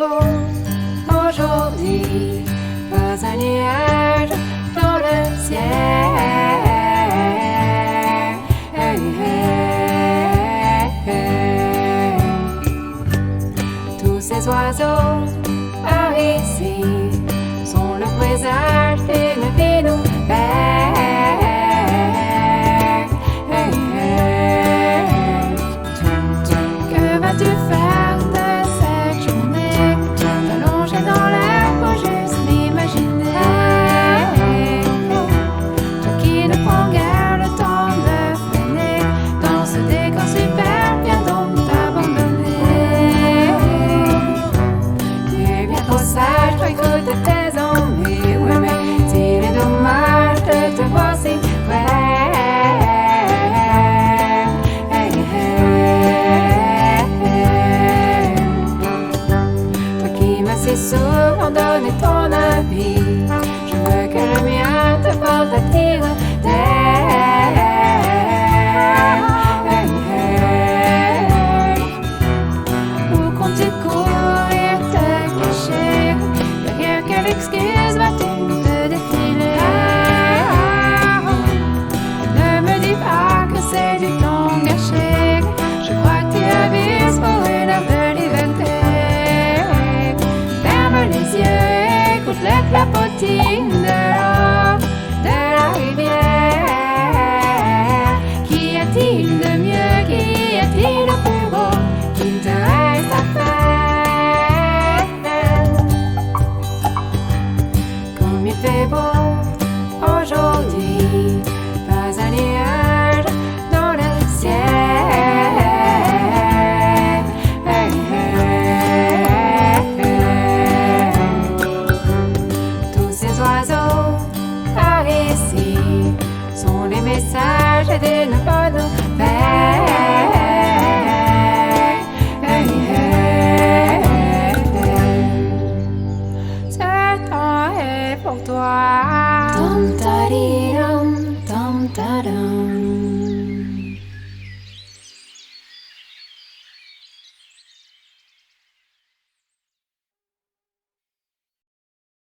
beau aujourd'hui, pas un nuage dans le ciel. Tous ces oiseaux par ici sont le présage d'une vie nouvelle. Que vas-tu faire de cette journée, allongée dans l'air pour juste l'imaginer? Toi qui ne prends guère le temps de freiner dans ce décor super, viens donc t'abandonner. Tu es bien trop sage, toi écoute tes envies, ouais, mais s'il est dommage de te voir si près. Si souvent donner ton avis, je veux que le mien te porte à tire Où comptes-tu courir, te cacher? Derrière quelle excuse vas-tu te défiler? Ne me dis pas que c'est du temps gâché. Je crois que tu avises pour une heure de liberté. Les yeux, écoute le clapotis de l'eau de la rivière. Qu'y a-t-il de mieux, qu'y a-t-il de plus beau qu'il te reste à faire? Comme il fait beau aujourd'hui, pas un nuage dans le ciel. Par ici sont les messages d'une bonne nouvelle. Ce temps est pour toi. Tam tadiram, tam tadam.